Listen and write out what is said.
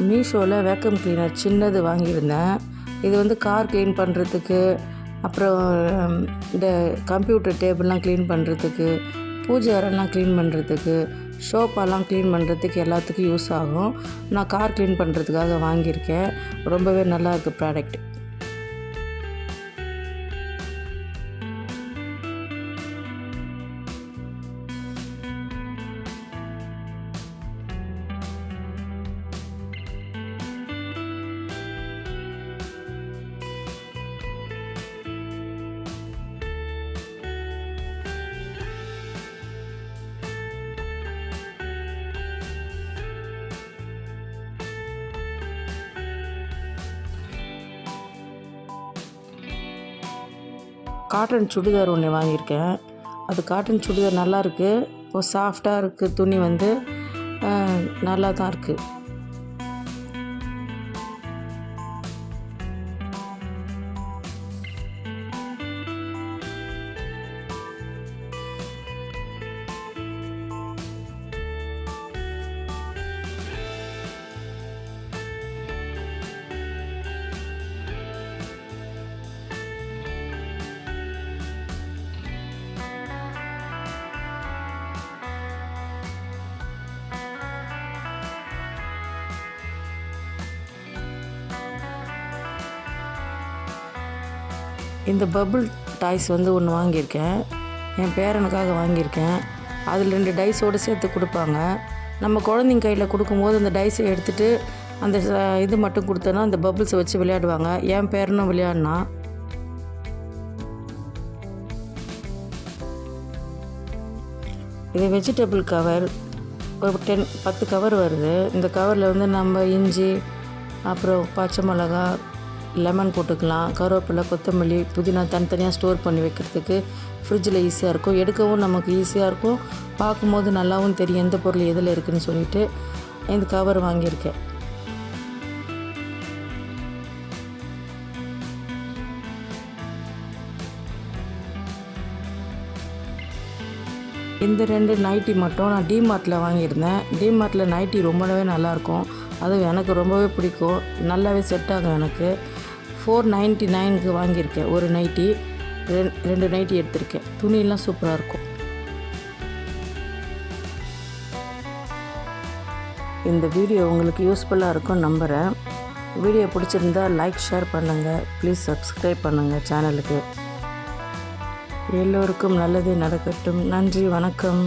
மீஷோவில் vacuum cleaner சின்னது வாங்கியிருந்தேன். இது வந்து கார் க்ளீன் பண்ணுறதுக்கு, அப்புறம் இந்த கம்ப்யூட்டர் டேபிள்லாம் க்ளீன் பண்ணுறதுக்கு, பூஜை அறைலாம் க்ளீன் பண்ணுறதுக்கு, ஷோஃபாலாம் க்ளீன் பண்ணுறதுக்கு எல்லாத்துக்கும் யூஸ் ஆகும். நான் கார் க்ளீன் பண்ணுறதுக்காக வாங்கியிருக்கேன். ரொம்பவே நல்லா இருக்குது ப்ராடக்ட். காட்டன் சுடிதார் ஒன்று வாங்கியிருக்கேன். அது காட்டன் சுடிதார் நல்லாயிருக்கு. இப்போ சாஃப்டாக இருக்குது. துணி வந்து நல்லா தான் இருக்குது. இந்த பபுள் டாய்ஸ் வந்து ஒன்று வாங்கியிருக்கேன். என் பேரனுக்காக வாங்கியிருக்கேன். அதில் 2 டைஸோடு சேர்த்து கொடுப்பாங்க. நம்ம குழந்தைங்க கையில் கொடுக்கும்போது அந்த டைஸை எடுத்துகிட்டு அந்த இது மட்டும் கொடுத்தோன்னா அந்த பபுள்ஸை வச்சு விளையாடுவாங்க. என் பேரனும் விளையாடினா. இது வெஜிடபிள் கவர். ஒரு 10 கவர் வருது. இந்த கவரில் வந்து நம்ம இஞ்சி, அப்புறம் பச்சை மிளகா, லெமன் போட்டுக்கலாம். கருவேப்பிலை, கொத்தமல்லி, புதினா தனித்தனியாக ஸ்டோர் பண்ணி வைக்கிறதுக்கு ஃப்ரிட்ஜில் ஈஸியாக இருக்கும். எடுக்கவும் நமக்கு ஈஸியாக இருக்கும். பார்க்கும்போது நல்லாவும் தெரியும் எந்த பொருள் எதில் இருக்குதுன்னு சொல்லிட்டு இந்த கவர் வாங்கியிருக்கேன். இந்த 2 நைட்டி மட்டும் நான் டிமார்ட்டில் வாங்கியிருந்தேன். டிமார்ட்டில் நைட்டி ரொம்பவே நல்லாயிருக்கும். அதுவும் எனக்கு ரொம்பவே பிடிக்கும். நல்லாவே செட் ஆகும் எனக்கு. 499க்கு வாங்கியிருக்கேன் ஒரு நைட்டி. 2 நைட்டி எடுத்திருக்கேன். துணியெல்லாம் சூப்பராக இருக்கும். இந்த வீடியோ உங்களுக்கு யூஸ்ஃபுல்லாக இருக்கும்னு நம்புகிறேன். வீடியோ பிடிச்சிருந்தா லைக், ஷேர் பண்ணுங்கள். ப்ளீஸ் சப்ஸ்கிரைப் பண்ணுங்கள் சேனலுக்கு. எல்லோருக்கும் நல்லதே நடக்கட்டும். நன்றி, வணக்கம்.